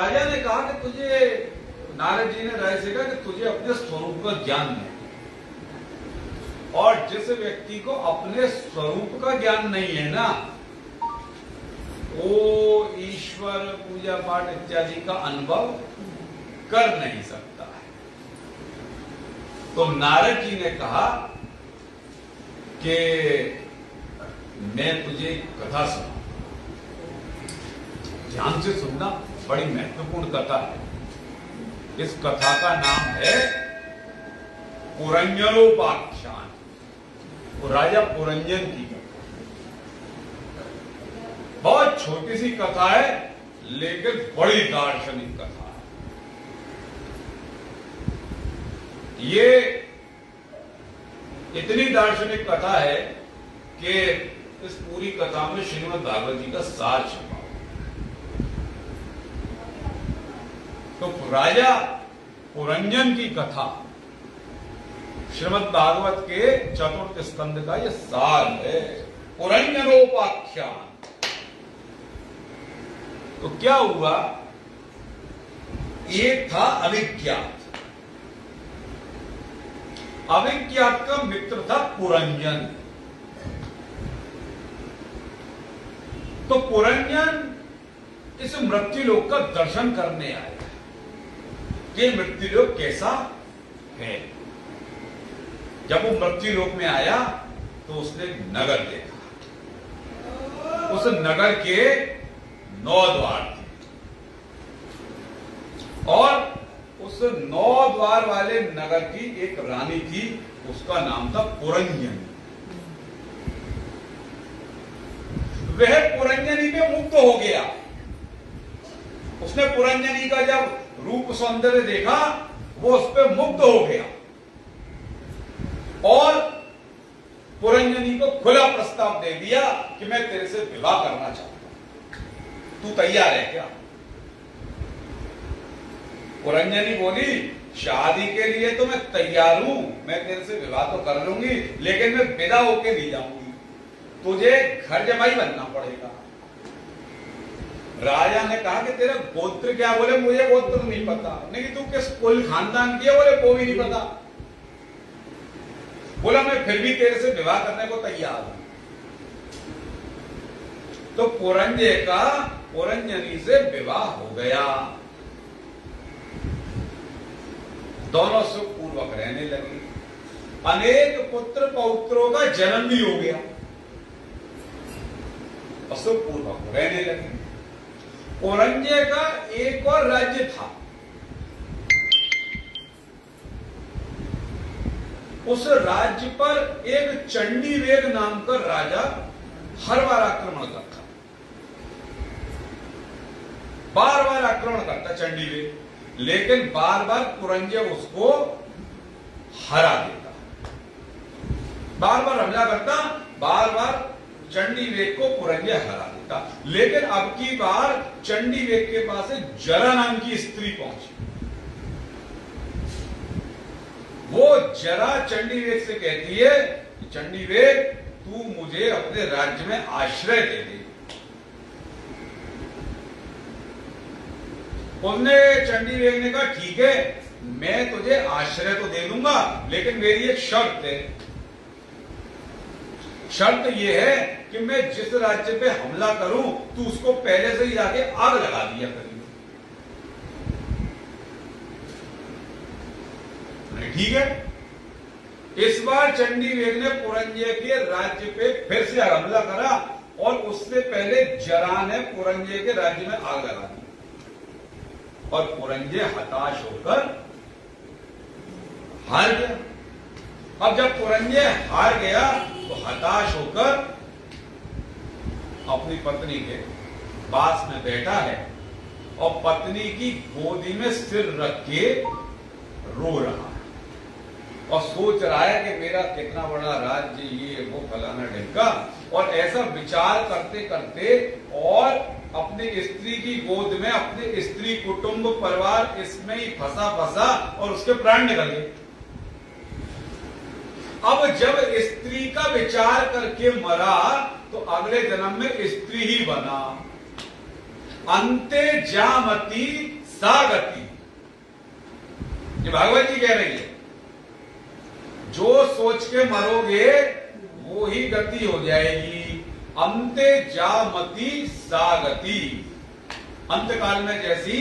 राजा ने कहा कि तुझे, नारद जी ने राय से कहा कि तुझे अपने स्वरूप का ज्ञान नहीं, और जिस व्यक्ति को अपने स्वरूप का ज्ञान नहीं है ना, वो ईश्वर पूजा पाठ इत्यादि का अनुभव कर नहीं सकता है। तो नारद जी ने कहा कि मैं तुझे कथा सुना, ध्यान से सुनना, बड़ी महत्वपूर्ण कथा है। इस कथा का नाम है पुरंजनोपाख्यान, राजा पुरंजन की कथा। बहुत छोटी सी कथा है लेकिन बड़ी दार्शनिक कथा है। ये इतनी दार्शनिक कथा है कि इस पूरी कथा में श्रीमद् भागवत जी का सार छुपा। तो राजा पुरंजन की कथा श्रीमद् भागवत के चतुर्थ स्कंद का यह सार है, पुरंजनोपाख्यान। तो क्या हुआ, एक था अविज्ञात, अविज्ञात का मित्र था पुरंजन। तो पुरंजन इस मृत्युलोक का दर्शन करने आया कि मृत्युलोक कैसा है। जब वो मृत्युलोक में आया तो उसने एक नगर देखा। उस नगर के 9 द्वार थे और उस 9 द्वार वाले नगर की एक रानी थी, उसका नाम था पुरंजनी। वह पुरंजनी में मुग्ध हो गया। उसने पुरंजनी का जब रूप सौंदर्य देखा, वो उस पर मुग्ध हो गया और पुरंजनी को खुला प्रस्ताव दे दिया कि मैं तेरे से विवाह करना चाहता हूं, तू तैयार है क्या? पुरंजनी बोली, शादी के लिए तो मैं तैयार हूं, मैं तेरे से विवाह तो कर लूंगी, लेकिन मैं विदा होके नहीं जाऊंगी, तुझे घर जमाई बनना पड़ेगा। राजा ने कहा कि तेरा गोत्र क्या? बोले मुझे गोत्र नहीं पता। नहीं, तू किस कुल खानदान की है? बोले वो भी नहीं पता। बोला मैं फिर भी तेरे से विवाह करने को तैयार हूं। तो पुरंजय का पुरंजनी से विवाह हो गया। दोनों सुखपूर्वक रहने लगे। अनेक पुत्र पौत्रों का जन्म भी हो गया और सुखपूर्वक रहने लगे। पुरंजय का एक और राज्य था। उस राज्य पर एक चंडीवेग नाम का राजा हर बार आक्रमण करता, बार बार आक्रमण करता चंडीवेग, लेकिन बार बार पुरंजय उसको हरा देता। बार बार हमला करता, बार बार चंडीवेग को पुरंजय हरा देता। लेकिन अब की बार चंडीवेग के पास जरा नाम की स्त्री पहुंची। वो जरा चंडीवेग से कहती है, चंडीवेग तू मुझे अपने राज्य में आश्रय दे दे। उसने चंडीवेग ने कहा ठीक है, मैं तुझे आश्रय तो दे दूंगा, लेकिन मेरी एक शर्त है। शर्त यह है कि मैं जिस राज्य पे हमला करूं, तू उसको पहले से ही जाके आग लगा दिया करिए। ठीक है। इस बार चंडीवेग ने पुरंजय के राज्य पे फिर से हमला करा और उससे पहले जरा ने पुरंजय के राज्य में आग लगा दी और पुरंजय हताश होकर हार गया। अब जब पुरंजय हार गया तो हताश होकर अपनी पत्नी के पास में बैठा है और पत्नी की गोदी में सिर रख के रो रहा है और सोच रहा है कि मेरा कितना बड़ा राज्य, ये वो फलाना ढिमका, और ऐसा विचार करते करते और अपनी स्त्री की गोद में अपने स्त्री कुटुंब परिवार इसमें ही फंसा फंसा और उसके प्राण निकल गए। अब जब स्त्री का विचार करके मरा तो अगले जन्म में स्त्री ही बना। अंते जामती सा गति, ये भागवत जी कह रही है, जो सोच के मरोगे वो ही गति हो जाएगी। अंते जामति सा गति, अंत काल में जैसी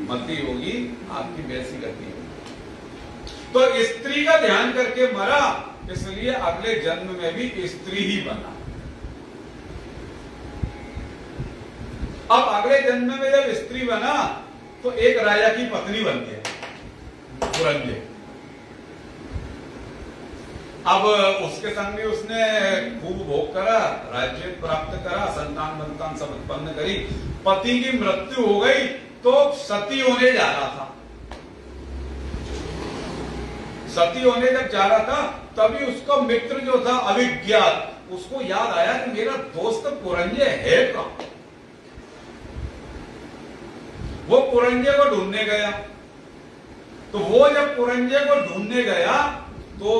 मति होगी आपकी वैसी गति होगी। तो स्त्री का ध्यान करके मरा, इसलिए अगले जन्म में भी स्त्री ही बना। अब अगले जन्म में जब स्त्री बना तो एक राजा की पत्नी बन गया पुरंजे। अब उसके संग में उसने खूब भोग करा, राज्य प्राप्त करा, संतान बंतान सब उत्पन्न करी। पति की मृत्यु हो गई तो सती होने जा रहा था। सती होने जब जा रहा था तभी उसका मित्र जो था अभिज्ञात, उसको याद आया कि मेरा दोस्त पुरंजे है कहां। वो पुरंजे को ढूंढने गया। तो वो जब पुरंजे को ढूंढने गया तो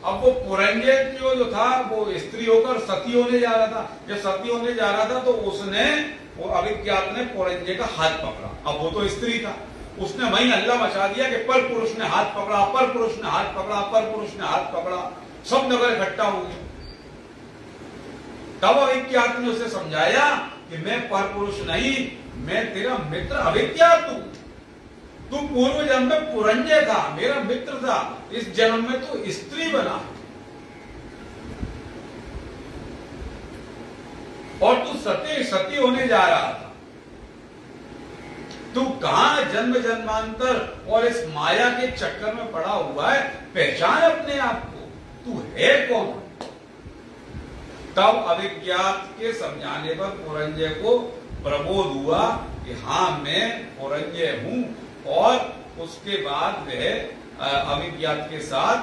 अब वो पुरंजे जो था वो स्त्री होकर सती होने जा रहा था। जब सती होने जा रहा था तो उसने, वो अभिज्ञात ने पुरंजे का हाथ पकड़ा। अब वो तो स्त्री था, उसने वहीं हल्ला मचा दिया कि पर पुरुष ने हाथ पकड़ा, पर पुरुष ने हाथ पकड़ा, पर पुरुष ने हाथ पकड़ा। सब नगर इकट्ठा हो गए। तब अभिज्ञात ने उसे समझाया कि मैं पर पुरुष नहीं, मैं तेरा मित्र अभिज्ञात हूं। तू पूर्व जन्म में पुरंजे था, मेरा मित्र था, इस जन्म में तू स्त्री बना और तू सती होने जा रहा था। तू कहां जन्म जन्मांतर और इस माया के चक्कर में पड़ा हुआ है, पहचान अपने आप को, तू है कौन। तब अभिज्ञात के समझाने पर पुरंजे को प्रबोध हुआ कि हां मैं पुरंजे हूं, और उसके बाद वह अभिज्ञात के साथ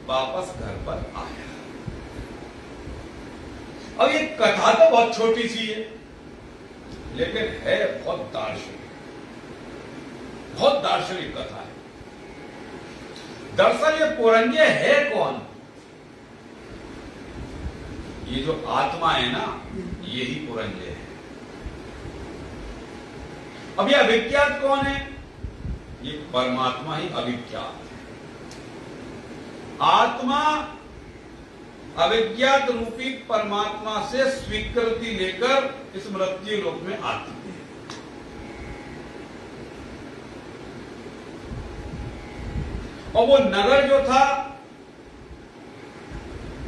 वापस घर पर आया। अब ये कथा तो बहुत छोटी सी है, लेकिन है बहुत दार्शनिक, बहुत दार्शनिक कथा है। दरअसल ये पुरंजे है कौन? ये जो आत्मा है ना, यही पुरंजे है। अब ये अभिज्ञात कौन है? ये परमात्मा ही अभिज्ञात है। आत्मा अभिज्ञात रूपी परमात्मा से स्वीकृति लेकर इस मृत्यु लोक में आती है। और वो नगर जो था,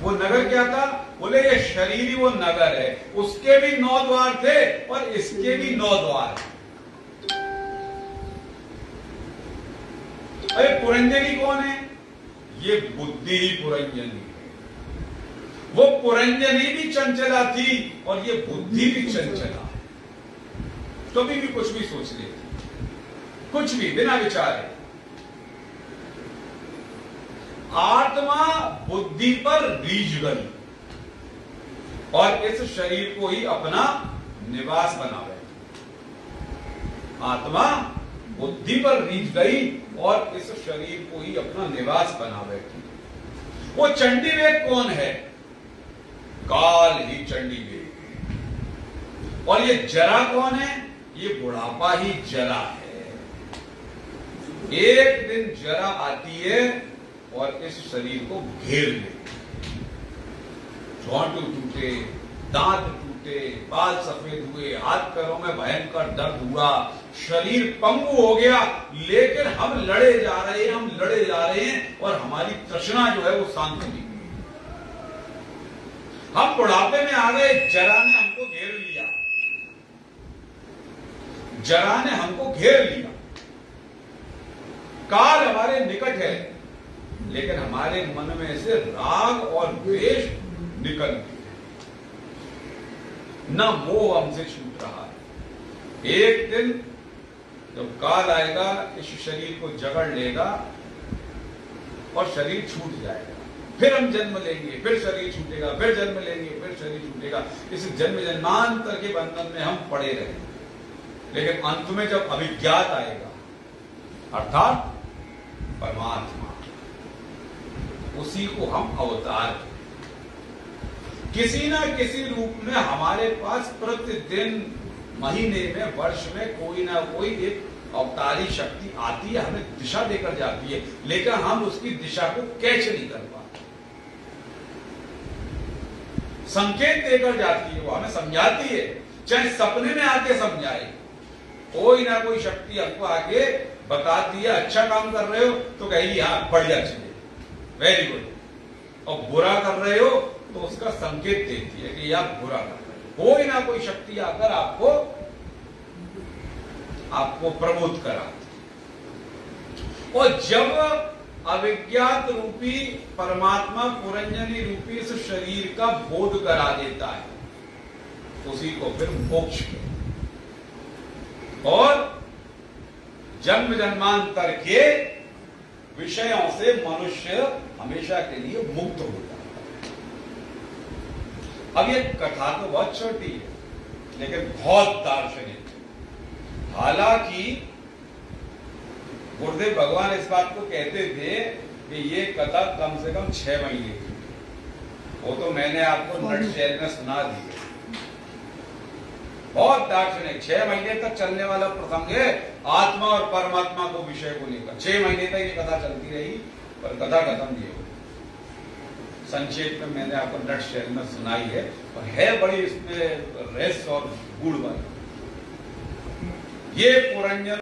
वो नगर क्या था? बोले ये शरीर ही वो नगर है। उसके भी 9 द्वार थे और इसके भी 9 द्वार है। अरे पुरंजनी कौन है? ये बुद्धि ही पुरंजनी है। वो पुरंजनी भी चंचला थी और ये बुद्धि भी चंचला है। कभी भी कुछ भी सोच लेती, कुछ भी बिना विचारे। आत्मा बुद्धि पर रीझ गई और इस शरीर को ही अपना निवास बना बैठी। आत्मा बुद्धि पर रीझ गई और इस शरीर को ही अपना निवास बना बैठी। वो चंडी वेग कौन है? काल ही चंडी वेग। और ये जरा कौन है? ये बुढ़ापा ही जरा है। एक दिन जरा आती है और इस शरीर को घेर लेती। जोंट टूटे, दांत टूटे, बाल सफेद हुए, हाथ पैरों में भयंकर दर्द हुआ, शरीर पंगु हो गया, लेकिन हम लड़े जा रहे हैं, हम लड़े जा रहे हैं और हमारी तृष्णा जो है वो शांत नहीं। हम बुढ़ापे में आ गए, जरा ने हमको घेर लिया, जरा ने हमको घेर लिया। काल हमारे निकट है, लेकिन हमारे मन में से राग और द्वेष निकल गए, न मोह हमसे छूट रहा है। एक दिन जब काल आएगा, इस शरीर को जकड़ लेगा और शरीर छूट जाएगा। फिर हम जन्म लेंगे, फिर शरीर छूटेगा, फिर जन्म लेंगे, फिर शरीर छूटेगा। इस जन्म जन्मांतर के बंधन में हम पड़े रहेंगे। लेकिन अंत में जब अभिज्ञात आएगा, अर्थात परमात्मा, उसी को हम अवतार, किसी ना किसी रूप में हमारे पास प्रतिदिन महीने में, वर्ष में कोई ना कोई एक अवतारी शक्ति आती है, हमें दिशा देकर जाती है, लेकिन हम उसकी दिशा को कैच नहीं कर पाते। संकेत देकर जाती है, वो हमें समझाती है, चाहे सपने में आके समझाए। कोई ना कोई शक्ति हमको आगे बताती है, अच्छा काम कर रहे हो तो कहेगी हाँ बढ़िया चले, वेरी गुड, और बुरा कर रहे हो तो उसका संकेत देती है कि आप बुरा कर रहे हो। कोई ना कोई शक्ति आकर आपको प्रबोध कराती। और जब अविज्ञात रूपी परमात्मा पुरंजनी रूपी इस शरीर का बोध करा देता है, उसी को फिर मोक्ष कहते हैं। और जन्म जन्मांतर के विषयों से मनुष्य हमेशा के लिए मुक्त हो जाता है। अब ये कथा तो बहुत छोटी है, लेकिन बहुत दार्शनिक। हालांकि गुरुदेव भगवान इस बात को कहते थे कि ये कथा कम से कम 6 महीने की, वो तो मैंने आपको नट शहर में सुना दी है। बहुत दार्शनिक, 6 महीने तक चलने वाला प्रसंग है, आत्मा और परमात्मा को विषय को लेकर 6 महीने तक ये कथा चलती रही, पर कथा खत्म नहीं हुई। संक्षेप में मैंने आपको नट शहर में सुनाई है, और है बड़ी इसमें रहस्य और गुण वाली। ये पुरंजन